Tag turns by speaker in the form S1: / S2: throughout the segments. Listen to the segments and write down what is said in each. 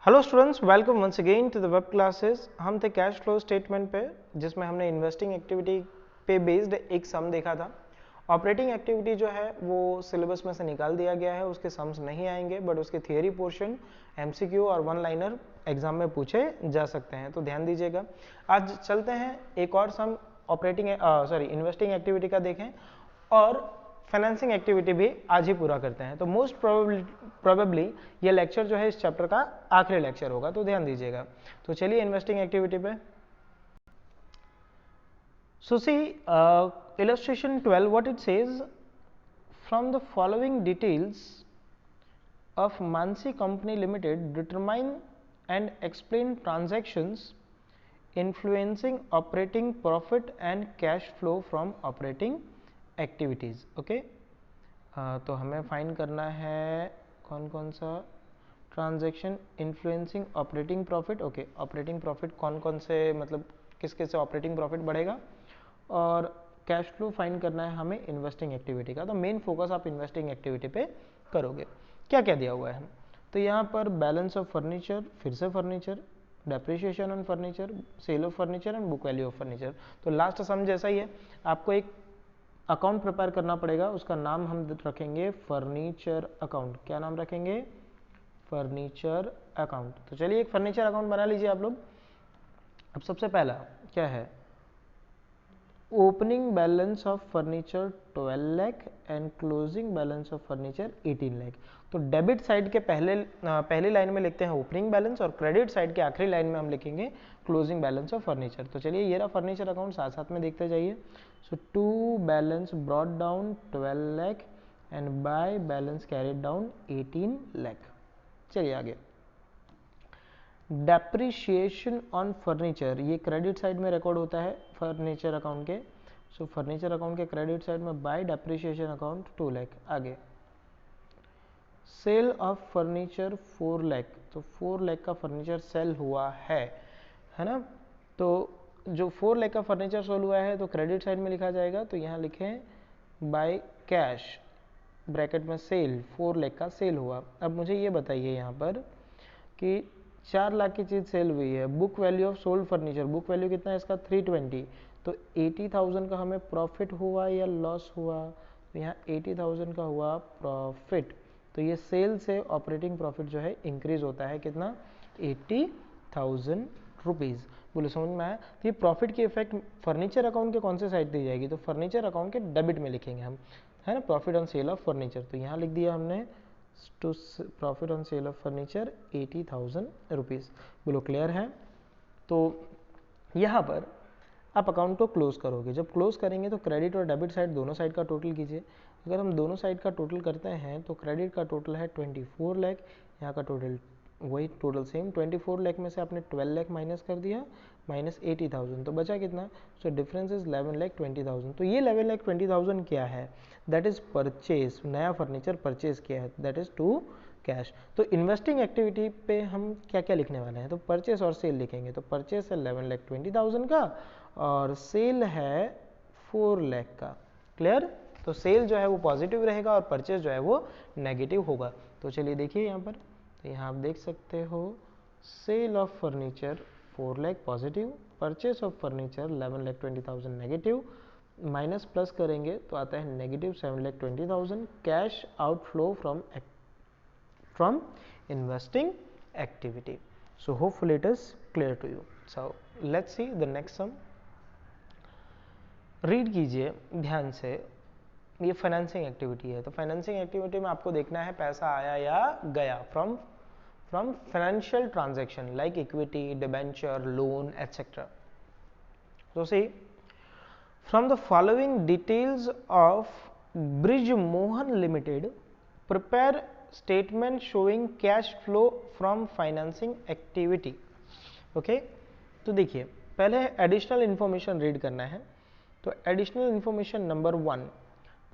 S1: Hello students, welcome once again to the web classes. हम थे cash flow statement पे, जिसमें हमने इन्वेस्टिंग एक्टिविटी पे बेस्ड एक सम देखा था। ऑपरेटिंग एक्टिविटी जो है वो सिलेबस में से निकाल दिया गया है, उसके सम्स नहीं आएंगे, बट उसके थियरी पोर्शन एमसीक्यू और वन लाइनर एग्जाम में पूछे जा सकते हैं, तो ध्यान दीजिएगा। आज चलते हैं एक और सम ऑपरेटिंग इन्वेस्टिंग एक्टिविटी का देखें, और फाइनेंसिंग एक्टिविटी भी आज ही पूरा करते हैं। तो मोस्ट प्रोबेबली ये लेक्चर जो है इस चैप्टर का आखिरी लेक्चर होगा, तो ध्यान दीजिएगा। तो चलिए इन्वेस्टिंग एक्टिविटी पे। सो सी illustration 12, what it says, from the following details of Mansi Company Limited, determine and explain transactions influencing operating profit and cash flow from operating activities. Okay, तो हमें फाइंड करना है कौन कौन सा transaction influencing operating profit. Okay, operating profit कौन कौन से, मतलब किस किस से ऑपरेटिंग प्रॉफिट बढ़ेगा, और कैश फ्लो फाइंड करना है हमें इन्वेस्टिंग एक्टिविटी का। तो मेन फोकस आप इन्वेस्टिंग एक्टिविटी पे करोगे। क्या क्या दिया हुआ है, तो यहाँ पर बैलेंस ऑफ फर्नीचर, फिर से furniture, depreciation on furniture, sale of furniture and book value of furniture. तो लास्ट सम जैसा ही है, आपको एक अकाउंट प्रिपेयर करना पड़ेगा, उसका नाम हम रखेंगे फर्नीचर अकाउंट। क्या नाम रखेंगे? Furniture account. तो चलिए एक फर्नीचर अकाउंट बना लीजिए आप लोग। अब सबसे पहला क्या है, opening balance of furniture 12 lakh and closing balance of furniture 18 lakh. तो डेबिट साइड के पहली लाइन में लिखते हैं ओपनिंग बैलेंस, और क्रेडिट साइड के आखिरी लाइन में हम लिखेंगे क्लोजिंग बैलेंस ऑफ फर्नीचर। तो चलिए ये रहा फर्नीचर अकाउंट, साथ साथ में देखते जाइए। So to balance brought down 12 lakh and by balance carried down 18 lakh. चलिए आगे, डेप्रिशिएशन ऑन फर्नीचर, ये क्रेडिट साइड में रिकॉर्ड होता है फर्नीचर अकाउंट के। सो फर्नीचर अकाउंट के क्रेडिट साइड में बाय डेप्रिशिएशन अकाउंट 2 लाख। आगे, सेल ऑफ फर्नीचर 4 लाख, तो 4 लाख का फर्नीचर सेल हुआ है ना। तो जो 4 लाख का फर्नीचर सेल हुआ है तो क्रेडिट साइड में लिखा जाएगा, तो यहाँ लिखें बाय कैश ब्रैकेट में सेल, 4 लाख का सेल हुआ। अब मुझे ये बताइए यहाँ पर कि 4 लाख की चीज़ सेल हुई है, book value of sold furniture, book value कितना है इसका 320, तो 80,000 का हमें प्रॉफिट हुआ या लॉस हुआ? तो यहाँ 80,000 का हुआ प्रॉफिट। तो ये सेल से ऑपरेटिंग प्रॉफिट जो है इंक्रीज होता है कितना? 80,000 रुपीज़। बोले समझ में आया? तो ये प्रॉफिट की इफेक्ट फर्नीचर अकाउंट के कौन से साइड दी जाएगी? तो फर्नीचर अकाउंट के डेबिट में लिखेंगे हम, है ना, profit on sale of furniture. तो यहाँ लिख दिया हमने to profit on sale of furniture 80,000 rupees. बोलो क्लियर है? तो यहाँ पर आप अकाउंट को क्लोज करोगे। जब क्लोज करेंगे तो क्रेडिट और डेबिट साइड दोनों साइड का टोटल कीजिए। अगर हम दोनों साइड का टोटल करते हैं तो क्रेडिट का टोटल है 24 लाख, यहाँ का टोटल वही टोटल सेम 24 लाख में से आपने 12 लाख माइनस कर दिया, माइनस 80,000, तो बचा कितना? So difference is 11,20,000। तो ये 11,20,000 क्या है? दैट इज परचेज, नया फर्नीचर परचेज किया है, दैट इज टू कैश। तो इन्वेस्टिंग एक्टिविटी पे हम क्या क्या लिखने वाले हैं? तो परचेस और सेल लिखेंगे। तो परचेस है 11,20,000 का, और सेल है 4 लाख का। क्लियर? तो सेल जो है वो पॉजिटिव रहेगा और परचेज जो है वो नेगेटिव होगा। तो चलिए देखिए यहाँ पर, तो यहाँ आप देख सकते हो sale of furniture 4 lakh positive, purchase of furniture 11,20,000 negative, minus plus करेंगे तो आता है negative 7,20,000 cash outflow from investing activity. So hopefully it is clear to you. So let's see the next sum. Read कीजिए ध्यान से। ये फाइनेंसिंग एक्टिविटी है, तो फाइनेंसिंग एक्टिविटी में आपको देखना है पैसा आया या गया from financial transaction like equity, debenture, loan etcetera. तो see, from the following details of Brij Mohan limited prepare statement showing cash flow from financing activity. Okay, तो देखिए पहले एडिशनल इंफॉर्मेशन रीड करना है। तो additional information number 1,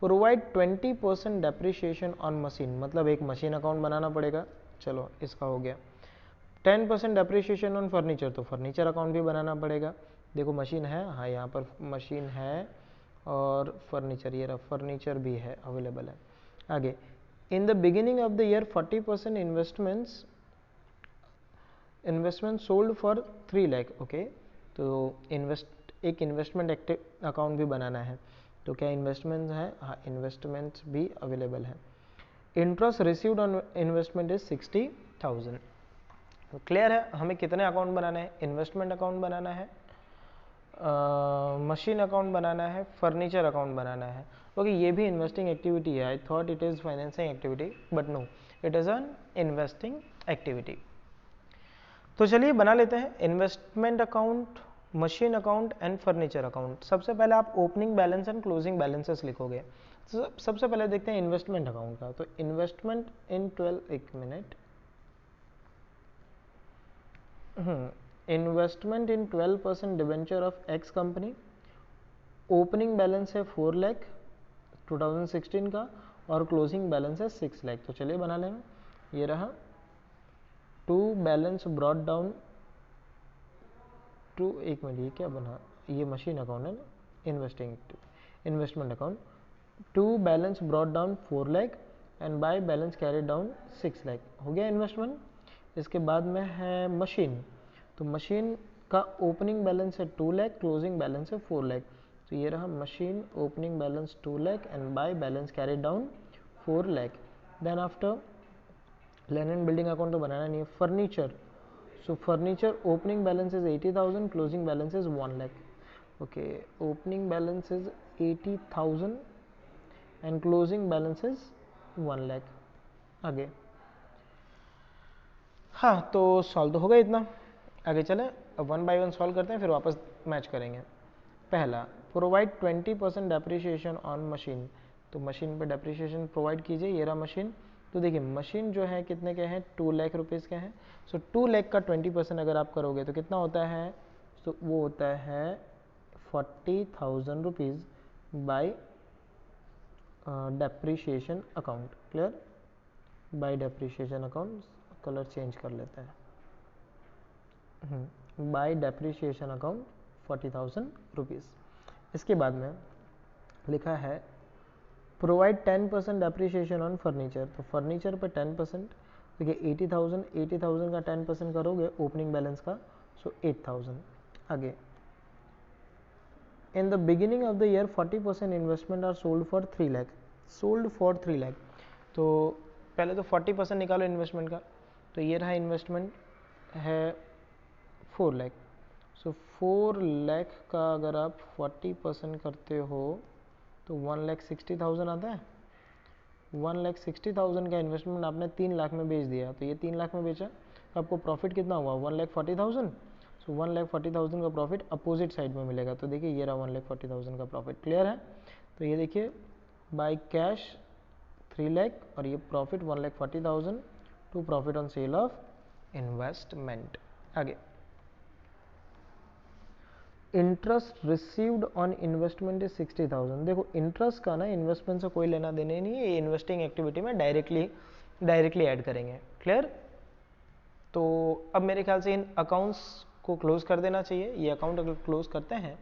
S1: provide 20% depreciation on machine, मतलब एक machine account बनाना पड़ेगा। चलो इसका हो गया। 10% डेप्रिशिएशन ऑन फर्नीचर, तो फर्नीचर अकाउंट भी बनाना पड़ेगा। देखो मशीन है, हाँ यहाँ पर मशीन है, और फर्नीचर, ये रहा फर्नीचर भी है, अवेलेबल है। आगे, in the beginning of the year 40% investments investment sold for 3 lakh, okay. तो एक इन्वेस्टमेंट अकाउंट भी बनाना है, तो क्या इन्वेस्टमेंट है? हाँ, इन्वेस्टमेंट्स भी अवेलेबल है। Interest received on investment is 60,000। तो क्लियर है, हमें कितने अकाउंट बनाने हैं? इन्वेस्टमेंट अकाउंट बनाना है, मशीन अकाउंट बनाना है, फर्नीचर अकाउंट बनाना है। ओके, ये भी इन्वेस्टिंग एक्टिविटी है। I thought it is financing activity, but no, it is an investing activity. तो चलिए बना लेते हैं investment account, machine account and furniture account. सबसे पहले आप opening balance and closing balances लिखोगे। सबसे पहले देखते हैं इन्वेस्टमेंट अकाउंट का। तो इन्वेस्टमेंट इन 12, एक minute, investment in 12% debenture of x company. Opening balance है 4 लाख 2016 का, और क्लोजिंग बैलेंस है 6 लाख। तो चलिए बना लेंगे, ये रहा। To balance brought down to, एक मिनट, ये क्या बना? ये मशीन अकाउंट है ना, investment account. To balance brought down 4 lakh and by balance carry down 6 lakh. हो गया इन्वेस्टमेंट। इसके बाद में है मशीन। तो मशीन का ओपनिंग बैलेंस है 2 लाख, क्लोजिंग बैलेंस है 4 लाख। तो ये रहा machine, opening balance 2 lakh and by balance carry down 4 lakh. Then after land and building account तो बनाना नहीं है। Furniture, so furniture opening balance is 80,000, closing balance is 1 lakh. Okay, opening balance is 80,000 and closing balance is 1 lakh. आगे, हाँ, तो solve तो हो गया इतना। आगे चले, अब 1 बाय 1 सॉल्व करते हैं, फिर वापस मैच करेंगे। पहला, प्रोवाइड 20% डेप्रिसिएशन ऑन मशीन। तो मशीन पे डेप्रिसिएशन प्रोवाइड कीजिए। ये रहा मशीन। तो देखिए मशीन जो है कितने के हैं? 2 लाख रुपीज़ के हैं। सो 2 लाख का 20% अगर आप करोगे तो कितना होता है? तो वो होता है 40,000 rupees by depreciation account. Clear? By depreciation account, colour change कर लेते हैं। By depreciation account 40,000 rupees. इसके बाद में लिखा है प्रोवाइड 10% डेप्रिसिएशन ऑन फर्नीचर। तो फर्नीचर पे 10%, देखिए 80,000 का 10% करोगे ओपनिंग बैलेंस का, सो 8,000। आगे, in the beginning of the year 40% investment are sold for 3 lakh. Sold for 3 lakh, तो पहले तो 40% निकालो इन्वेस्टमेंट का। तो ये रहा इन्वेस्टमेंट है 4 लाख। सो 4 लाख का अगर आप 40% करते हो तो 1,60,000 आता है। 1,60,000 का इन्वेस्टमेंट आपने 3 लाख में बेच दिया, तो ये 3 लाख में बेचा, तो आपको प्रॉफिट कितना हुआ? 1,40,000। सो 1,40,000 का प्रॉफिट अपोजिट साइड में मिलेगा। तो देखिए ये रहा 1,40,000 का प्रॉफिट। क्लियर है? तो ये देखिए बाय कैश 3 लाख और ये profit 1,40,000 to profit on sale of investment. आगे, interest received on investment is 60,000। देखो इंटरेस्ट का ना इन्वेस्टमेंट से कोई लेना देने नहीं है, ये इन्वेस्टिंग एक्टिविटी में डायरेक्टली ऐड करेंगे। क्लियर? तो अब मेरे ख्याल से इन अकाउंट्स को क्लोज कर देना चाहिए। ये अकाउंट अगर क्लोज करते हैं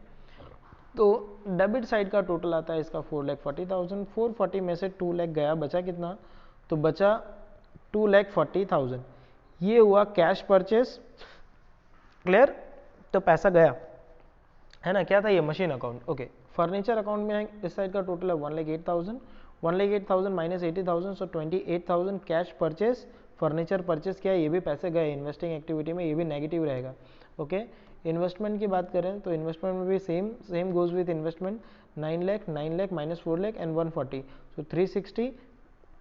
S1: तो डेबिट साइड का टोटल आता है इसका 4,40,000। 440 में से 2 लाख गया, बचा कितना? तो बचा 2,40,000। ये हुआ कैश परचेस। क्लियर? तो पैसा गया है ना, क्या था ये? Machine account. Okay, furniture account में इस साइड का टोटल है 1,08,000। 1,08,000 माइनस 80,000, सो 28,000 कैश परचेस। फर्नीचर परचेस किया, ये भी पैसे गए इन्वेस्टिंग एक्टिविटी में, ये भी नेगेटिव रहेगा। ओके, इन्वेस्टमेंट की बात करें तो इन्वेस्टमेंट में भी same goes with investment. 9 lakh minus 4 lakh and 140, so 360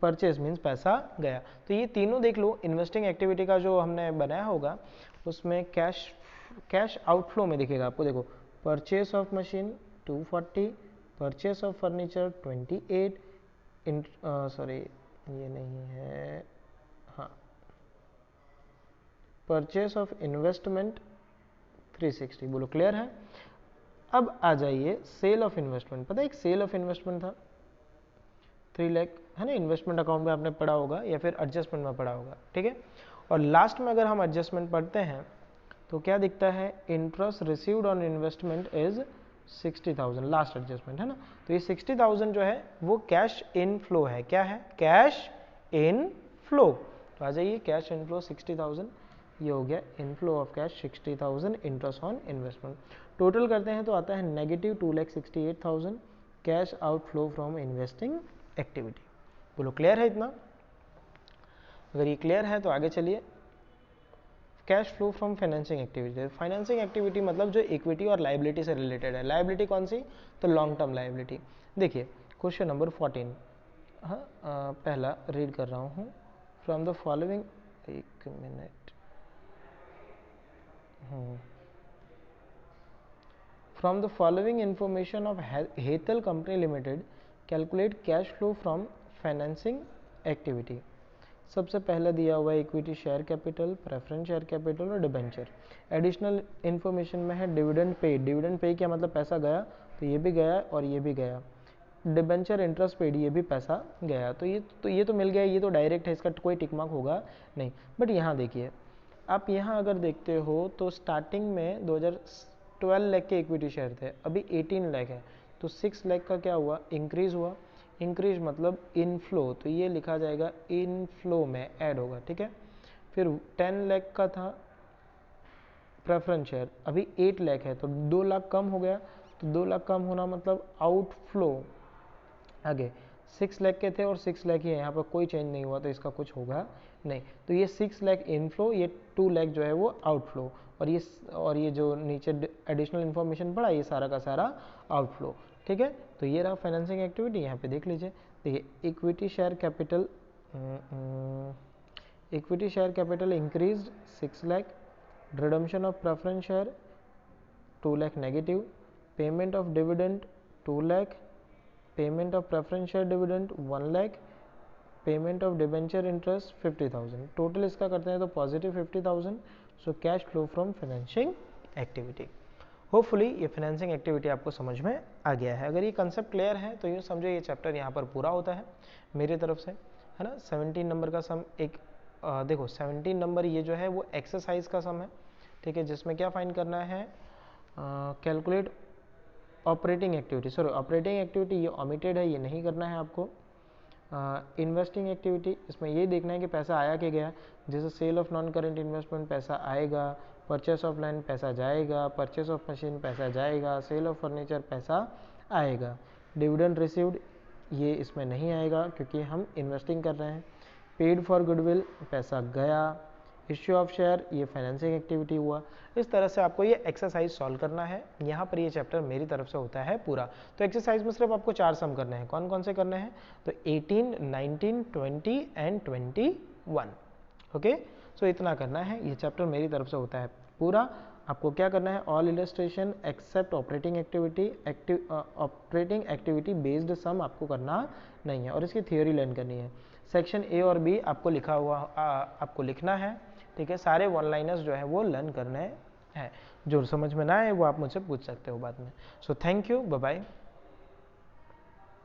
S1: purchase means पैसा गया। तो ये तीनों देख लो, इन्वेस्टिंग एक्टिविटी का जो हमने बनाया होगा उसमें कैश आउटफ्लो में दिखेगा आपको। देखो, purchase of machine 240, purchase of furniture 28, sorry ये नहीं है, हाँ, परचेस ऑफ इन्वेस्टमेंट 360। बोलो क्लियर है? अब आ जाइए सेल ऑफ इन्वेस्टमेंट। पता है एक सेल ऑफ इन्वेस्टमेंट था 3 लाख, है ना, इन्वेस्टमेंट अकाउंट में आपने पढ़ा होगा या फिर एडजस्टमेंट में पढ़ा होगा। ठीक है, और लास्ट में अगर हम एडजस्टमेंट पढ़ते हैं तो क्या दिखता है? Interest received on investment is 60,000, last adjustment है ना। तो ये 60,000 जो है वो कैश इन फ्लो है। क्या है? Cash in flow. तो आ जाइए कैश इन फ्लो 60,000, ये हो गया inflow of cash 60,000 interest on investment. Total करते हैं तो आता है negative 2,68,000 cash outflow from investing activity. बोलो क्लियर है इतना? अगर ये क्लियर है तो आगे चलिए। Cash flow from financing activity. Financing activity मतलब जो इक्विटी और लाइबिलिटी से रिलेटेड है। लाइबिलिटी कौन सी? तो लॉन्ग टर्म लाइबिलिटी। देखिए क्वेश्चन नंबर 14, हाँ पहला रीड कर रहा हूँ। फ्रॉम द फॉलोइंग, एक minute, from the following information of Hetal company limited calculate cash flow from financing activity. सबसे पहले दिया हुआ है equity share capital, preference share capital और डिबेंचर। एडिशनल इन्फॉर्मेशन में है डिविडेंड पेड। डिविडेंड पे क्या मतलब पैसा गया, तो ये भी गया और ये भी गया। डिबेंचर इंटरेस्ट पेड, ये भी पैसा गया। तो ये तो मिल गया, ये तो डायरेक्ट है, इसका कोई टिक मार्क होगा नहीं। बट यहाँ देखिए, आप यहाँ अगर देखते हो तो स्टार्टिंग में 2012 लाख के इक्विटी शेयर थे, अभी 18 लाख है, तो 6 लाख का क्या हुआ, इंक्रीज हुआ। इंक्रीज मतलब इनफ्लो, तो ये लिखा जाएगा इनफ्लो में ऐड होगा, ठीक है। फिर 10 लाख का था प्रेफरेंस शेयर, अभी 8 लाख है, तो 2 लाख कम हो गया। तो 2 लाख कम होना मतलब आउटफ्लो। आगे 6 लाख के थे और 6 लाख ही है, यहाँ पर कोई चेंज नहीं हुआ, तो इसका कुछ होगा नहीं। तो ये 6 लाख इनफ्लो, ये 2 लाख जो है वो आउटफ्लो, और ये जो नीचे एडिशनल इन्फॉर्मेशन पड़ा, ये सारा का सारा आउटफ्लो, ठीक है। तो ये रहा फाइनेंसिंग एक्टिविटी। यहाँ पे देख लीजिए, देखिए equity share capital, equity share capital increase 6 lakh, redemption of preference share 2 lakh negative, payment of dividend 2 lakh, payment of preference share dividend 1 lakh, payment of debenture interest 50,000। Total इसका करते हैं तो positive 50,000। So cash flow from financing activity. Hopefully ये financing activity आपको समझ में आ गया है। अगर ये कंसेप्ट क्लियर है तो यूँ समझो ये चैप्टर यहाँ पर पूरा होता है मेरी तरफ से, है ना। 17 नंबर का सम एक देखो 17 नंबर ये जो है वो एक्सरसाइज का सम है, ठीक है, जिसमें क्या फाइंड करना है, calculate operating activity, sorry operating activity ये ओमिटेड है, ये नहीं करना है आपको। इन्वेस्टिंग एक्टिविटी, इसमें ये देखना है कि पैसा आया कि गया। जैसे sale of non current investment पैसा आएगा, परचेस ऑफ लैंड पैसा जाएगा, परचेस ऑफ मशीन पैसा जाएगा, सेल ऑफ फर्नीचर पैसा आएगा। डिविडेंड रिसीव्ड ये इसमें नहीं आएगा क्योंकि हम इन्वेस्टिंग कर रहे हैं। पेड फॉर गुडविल पैसा गया। इश्यू ऑफ शेयर ये फाइनेंसिंग एक्टिविटी हुआ। इस तरह से आपको ये एक्सरसाइज सॉल्व करना है। यहाँ पर ये चैप्टर मेरी तरफ से होता है पूरा। तो एक्सरसाइज में सिर्फ आपको 4 सम करने हैं। कौन कौन से करने हैं, तो 18, 19, 20 एंड 21। ओके, सो इतना करना है। ये चैप्टर मेरी तरफ से होता है पूरा। आपको क्या करना है, all illustration except operating activity, operating activity based some आपको करना नहीं है, और इसकी थियोरी लर्न करनी है। सेक्शन ए और बी आपको लिखा हुआ आपको लिखना है, ठीक है। सारे वन लाइनर्स जो है वो लर्न करने हैं। जो समझ में ना आए वो आप मुझसे पूछ सकते हो बाद में। So thank you, bye bye.